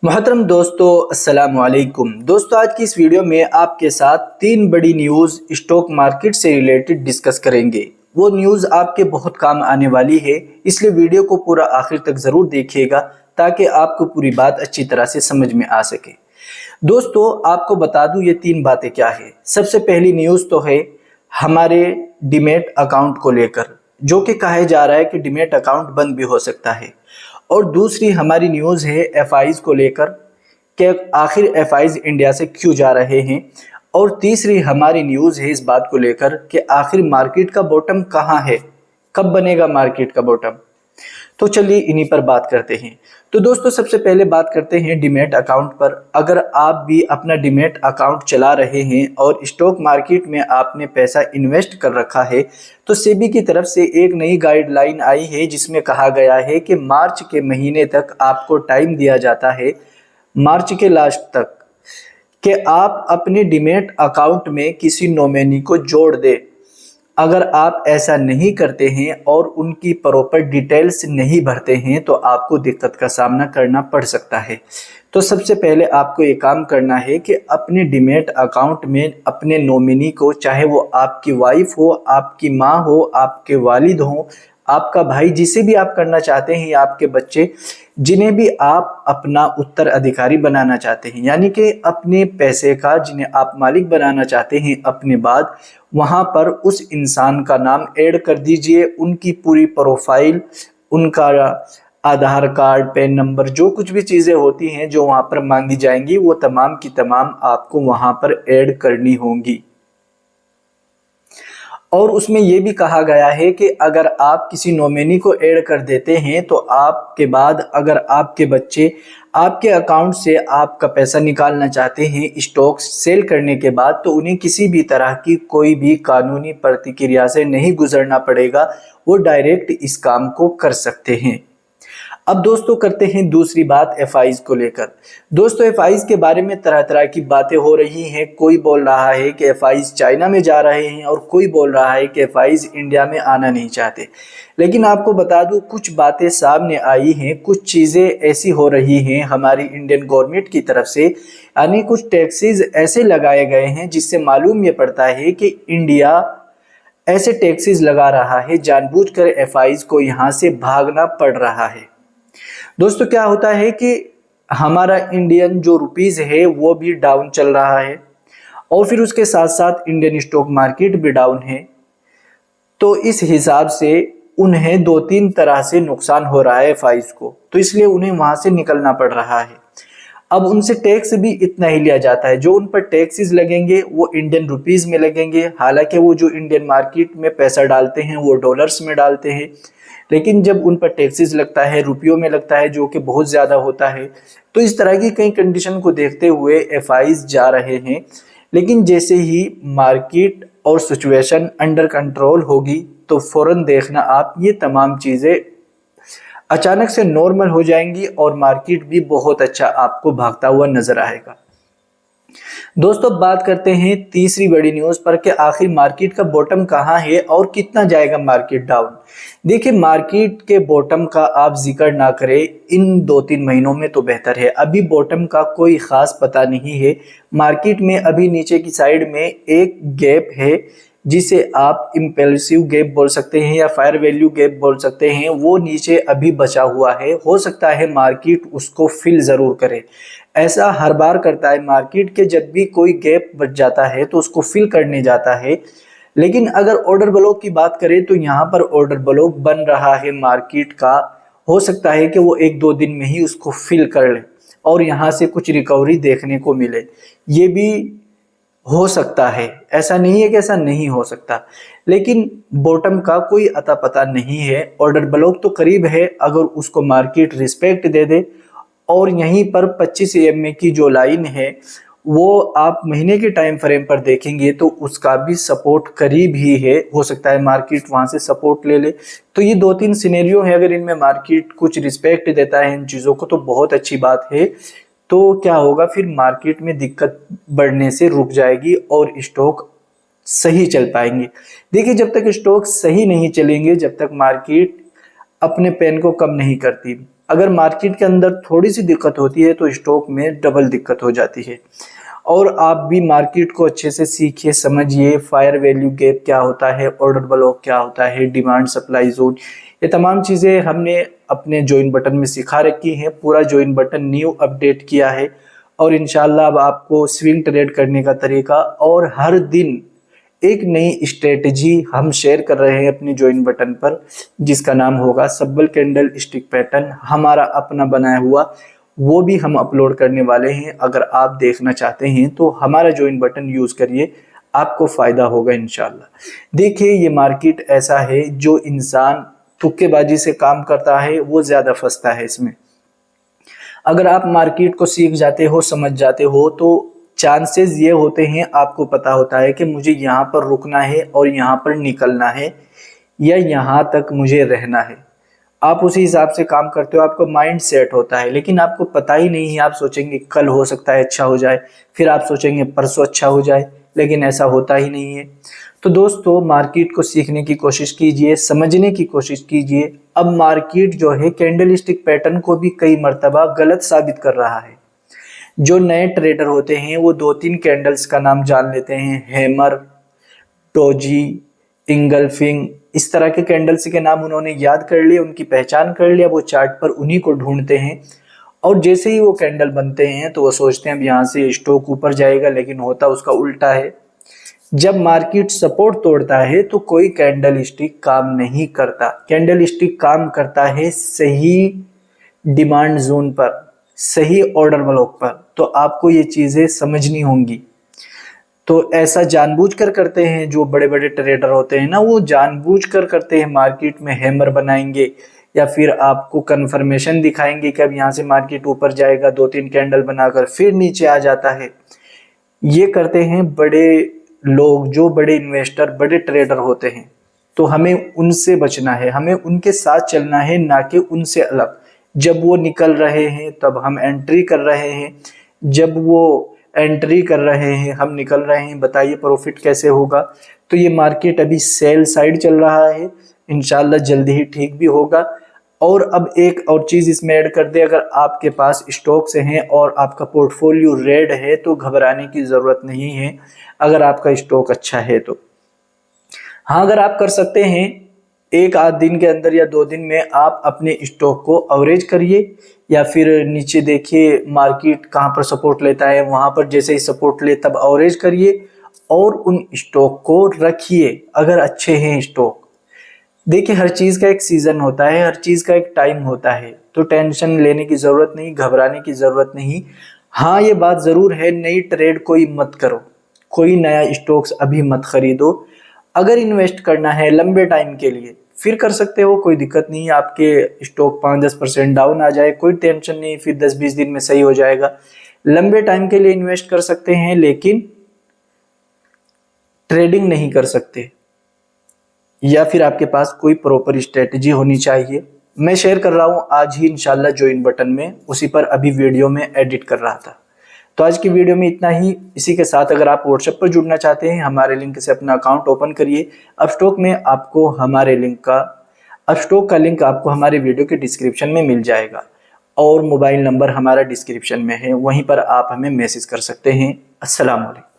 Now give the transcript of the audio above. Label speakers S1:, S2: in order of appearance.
S1: मोहतरम दोस्तों, अस्सलाम वालेकुम। दोस्तों, आज की इस वीडियो में आपके साथ तीन बड़ी न्यूज़ स्टॉक मार्केट से रिलेटेड डिस्कस करेंगे। वो न्यूज़ आपके बहुत काम आने वाली है, इसलिए वीडियो को पूरा आखिर तक ज़रूर देखिएगा ताकि आपको पूरी बात अच्छी तरह से समझ में आ सके। दोस्तों, आपको बता दूं ये तीन बातें क्या है। सबसे पहली न्यूज़ तो है हमारे डीमैट अकाउंट को लेकर, जो कि कहा जा रहा है कि डीमैट अकाउंट बंद भी हो सकता है। और दूसरी हमारी न्यूज़ है एफआईज को लेकर कि आखिर एफआईज इंडिया से क्यों जा रहे हैं। और तीसरी हमारी न्यूज़ है इस बात को लेकर कि आखिर मार्केट का बॉटम कहाँ है, कब बनेगा मार्केट का बॉटम। तो चलिए इन्हीं पर बात करते हैं। तो दोस्तों, सबसे पहले बात करते हैं डीमैट अकाउंट पर। अगर आप भी अपना डीमैट अकाउंट चला रहे हैं और स्टॉक मार्केट में आपने पैसा इन्वेस्ट कर रखा है, तो सेबी की तरफ से एक नई गाइडलाइन आई है जिसमें कहा गया है कि मार्च के महीने तक आपको टाइम दिया जाता है, मार्च के लास्ट तक, कि आप अपने डीमैट अकाउंट में किसी नॉमिनी को जोड़ दें। अगर आप ऐसा नहीं करते हैं और उनकी प्रॉपर डिटेल्स नहीं भरते हैं तो आपको दिक्कत का सामना करना पड़ सकता है। तो सबसे पहले आपको ये काम करना है कि अपने डीमैट अकाउंट में अपने नॉमिनी को, चाहे वो आपकी वाइफ हो, आपकी माँ हो, आपके वालिद हो, आपका भाई, जिसे भी आप करना चाहते हैं, या आपके बच्चे, जिन्हें भी आप अपना उत्तराधिकारी बनाना चाहते हैं, यानी कि अपने पैसे का जिन्हें आप मालिक बनाना चाहते हैं अपने बाद, वहाँ पर उस इंसान का नाम ऐड कर दीजिए। उनकी पूरी प्रोफाइल, उनका आधार कार्ड, पैन नंबर, जो कुछ भी चीज़ें होती हैं जो वहाँ पर मांगी जाएंगी, वो तमाम की तमाम आपको वहाँ पर ऐड करनी होंगी। और उसमें यह भी कहा गया है कि अगर आप किसी नॉमिनी को ऐड कर देते हैं तो आपके बाद अगर आपके बच्चे आपके अकाउंट से आपका पैसा निकालना चाहते हैं स्टॉक सेल करने के बाद, तो उन्हें किसी भी तरह की कोई भी कानूनी प्रतिक्रिया से नहीं गुजरना पड़ेगा, वो डायरेक्ट इस काम को कर सकते हैं। अब दोस्तों करते हैं दूसरी बात एफआईज को लेकर। दोस्तों, एफआईज के बारे में तरह तरह की बातें हो रही हैं। कोई बोल रहा है कि एफआईज चाइना में जा रहे हैं और कोई बोल रहा है कि एफआईज इंडिया में आना नहीं चाहते। लेकिन आपको बता दूं, कुछ बातें सामने आई हैं, कुछ चीज़ें ऐसी हो रही हैं हमारी इंडियन गवर्नमेंट की तरफ से, यानी कुछ टैक्सेस ऐसे लगाए गए हैं जिससे मालूम ये पड़ता है कि इंडिया ऐसे टैक्सेस लगा रहा है, जानबूझकर एफआईज को यहाँ से भागना पड़ रहा है। दोस्तों, क्या होता है कि हमारा इंडियन जो रुपीस है वो भी डाउन चल रहा है और फिर उसके साथ साथ इंडियन स्टॉक मार्केट भी डाउन है। तो इस हिसाब से उन्हें दो तीन तरह से नुकसान हो रहा है एफआईज को, तो इसलिए उन्हें वहां से निकलना पड़ रहा है। अब उनसे टैक्स भी इतना ही लिया जाता है, जो उन पर टैक्सेस लगेंगे वो इंडियन रुपीस में लगेंगे। हालांकि वो जो इंडियन मार्केट में पैसा डालते हैं वो डॉलर्स में डालते हैं, लेकिन जब उन पर टैक्सेस लगता है रुपयों में लगता है, जो कि बहुत ज़्यादा होता है। तो इस तरह की कई कंडीशन को देखते हुए एफआईज जा रहे हैं। लेकिन जैसे ही मार्केट और सिचुएशन अंडर कंट्रोल होगी तो फौरन देखना आप, ये तमाम चीज़ें अचानक से नॉर्मल हो जाएंगी और मार्केट भी बहुत अच्छा आपको भागता हुआ नजर आएगा। दोस्तों, बात करते हैं तीसरी बड़ी न्यूज़ पर कि आखिर मार्केट का बॉटम कहाँ है और कितना जाएगा मार्केट डाउन। देखिए, मार्केट के बॉटम का आप जिक्र ना करें इन 2-3 महीनों में तो बेहतर है। अभी बॉटम का कोई ख़ास पता नहीं है। मार्केट में अभी नीचे की साइड में एक गैप है जिसे आप इम्पल्सिव गैप बोल सकते हैं या फायर वैल्यू गैप बोल सकते हैं, वो नीचे अभी बचा हुआ है। हो सकता है मार्केट उसको फिल ज़रूर करे। ऐसा हर बार करता है मार्केट के, जब भी कोई गैप बच जाता है तो उसको फिल करने जाता है। लेकिन अगर ऑर्डर ब्लॉक की बात करें तो यहाँ पर ऑर्डर ब्लॉक बन रहा है मार्केट का। हो सकता है कि वो 1-2 दिन में ही उसको फिल कर ले और यहाँ से कुछ रिकवरी देखने को मिले। ये भी हो सकता है, ऐसा नहीं है कि ऐसा नहीं हो सकता, लेकिन बॉटम का कोई अता पता नहीं है। ऑर्डर ब्लॉक तो करीब है, अगर उसको मार्केट रिस्पेक्ट दे दे और यहीं पर 25 EMA की जो लाइन है वो आप महीने के टाइम फ्रेम पर देखेंगे तो उसका भी सपोर्ट करीब ही है। हो सकता है मार्केट वहां से सपोर्ट ले ले। तो ये 2-3 सिनेरियो है, अगर इनमें मार्केट कुछ रिस्पेक्ट देता है इन चीज़ों को तो बहुत अच्छी बात है। तो क्या होगा, फिर मार्केट में दिक्कत बढ़ने से रुक जाएगी और स्टॉक सही चल पाएंगे। देखिए, जब तक स्टॉक सही नहीं चलेंगे, जब तक मार्केट अपने पेन को कम नहीं करती, अगर मार्केट के अंदर थोड़ी सी दिक्कत होती है तो स्टॉक में डबल दिक्कत हो जाती है। और आप भी मार्केट को अच्छे से सीखिए, समझिए, फायर वैल्यू गैप क्या होता है, ऑर्डर ब्लॉक क्या होता है, डिमांड सप्लाई जोन, ये तमाम चीज़ें हमने अपने ज्वाइन बटन में सिखा रखी हैं। पूरा ज्वाइन बटन न्यू अपडेट किया है और इंशाल्लाह अब आपको स्विंग ट्रेड करने का तरीका और हर दिन एक नई स्ट्रेटजी हम शेयर कर रहे हैं अपने ज्वाइन बटन पर, जिसका नाम होगा सब्बल कैंडल स्टिक पैटर्न, हमारा अपना बनाया हुआ, वो भी हम अपलोड करने वाले हैं। अगर आप देखना चाहते हैं तो हमारा ज्वाइन बटन यूज़ करिए, आपको फ़ायदा होगा इंशाल्लाह। देखिए, ये मार्केट ऐसा है जो इंसान तुक्केबाजी से काम करता है वो ज़्यादा फंसता है इसमें। अगर आप मार्केट को सीख जाते हो, समझ जाते हो, तो चांसेस ये होते हैं, आपको पता होता है कि मुझे यहाँ पर रुकना है और यहाँ पर निकलना है या यहाँ तक मुझे रहना है। आप उसी हिसाब से काम करते हो, आपको माइंड सेट होता है, लेकिन आपको पता ही नहीं है। आप सोचेंगे कल हो सकता है अच्छा हो जाए, फिर आप सोचेंगे परसों अच्छा हो जाए, लेकिन ऐसा होता ही नहीं है। तो दोस्तों, मार्केट को सीखने की कोशिश कीजिए, समझने की कोशिश कीजिए। अब मार्केट जो है कैंडल स्टिक पैटर्न को भी कई मर्तबा गलत साबित कर रहा है। जो नए ट्रेडर होते हैं वो 2-3 कैंडल्स का नाम जान लेते हैं, हैमर, डोजी, इंगल्फिंग, इस तरह के कैंडल्स के नाम उन्होंने याद कर लिए, उनकी पहचान कर लिया, वो चार्ट पर उन्हीं को ढूंढते हैं और जैसे ही वो कैंडल बनते हैं तो वो सोचते हैं अब यहाँ से स्टॉक ऊपर जाएगा, लेकिन होता उसका उल्टा है। जब मार्केट सपोर्ट तोड़ता है तो कोई कैंडल स्टिक काम नहीं करता। कैंडल स्टिक काम करता है सही डिमांड जोन पर, सही ऑर्डर ब्लॉक पर। तो आपको ये चीज़ें समझनी होंगी। तो ऐसा जानबूझकर करते हैं जो बड़े बड़े ट्रेडर होते हैं ना, वो जानबूझकर करते हैं, मार्केट में हैमर बनाएंगे या फिर आपको कंफर्मेशन दिखाएंगे कि अब यहाँ से मार्केट ऊपर जाएगा, 2-3 कैंडल बनाकर फिर नीचे आ जाता है। ये करते हैं बड़े लोग, जो बड़े इन्वेस्टर, बड़े ट्रेडर होते हैं। तो हमें उनसे बचना है, हमें उनके साथ चलना है, ना कि उनसे अलग। जब वो निकल रहे हैं तब हम एंट्री कर रहे हैं, जब वो एंट्री कर रहे हैं हम निकल रहे हैं, बताइए प्रॉफिट कैसे होगा। तो ये मार्केट अभी सेल साइड चल रहा है, इंशाल्लाह जल्दी ही ठीक भी होगा। और अब एक और चीज़ इसमें ऐड कर दे, अगर आपके पास स्टॉक से हैं और आपका पोर्टफोलियो रेड है तो घबराने की ज़रूरत नहीं है, अगर आपका स्टॉक अच्छा है तो। हाँ, अगर आप कर सकते हैं, एक आध दिन के अंदर या 2 दिन में आप अपने स्टॉक को अवरेज करिए या फिर नीचे देखिए मार्केट कहाँ पर सपोर्ट लेता है, वहाँ पर जैसे ही सपोर्ट ले तब अवरेज करिए और उन स्टॉक को रखिए अगर अच्छे हैं स्टॉक। देखिए, हर चीज़ का एक सीज़न होता है, हर चीज़ का एक टाइम होता है, तो टेंशन लेने की ज़रूरत नहीं, घबराने की ज़रूरत नहीं। हाँ, ये बात ज़रूर है, नई ट्रेड कोई मत करो, कोई नया स्टॉक्स अभी मत खरीदो। अगर इन्वेस्ट करना है लंबे टाइम के लिए फिर कर सकते हो, कोई दिक्कत नहीं है। आपके स्टॉक 5-10% डाउन आ जाए, कोई टेंशन नहीं, फिर 10-20 दिन में सही हो जाएगा। लंबे टाइम के लिए इन्वेस्ट कर सकते हैं, लेकिन ट्रेडिंग नहीं कर सकते, या फिर आपके पास कोई प्रॉपर स्ट्रेटजी होनी चाहिए। मैं शेयर कर रहा हूं आज ही इंशाल्लाह ज्वाइन बटन में, उसी पर अभी वीडियो में एडिट कर रहा था। तो आज की वीडियो में इतना ही। इसी के साथ अगर आप व्हाट्सएप पर जुड़ना चाहते हैं, हमारे लिंक से अपना अकाउंट ओपन करिए। अपस्टॉक में आपको हमारे अपस्टॉक का लिंक आपको हमारे वीडियो के डिस्क्रिप्शन में मिल जाएगा और मोबाइल नंबर हमारा डिस्क्रिप्शन में है, वहीं पर आप हमें मैसेज कर सकते हैं। अस्सलाम वालेकुम।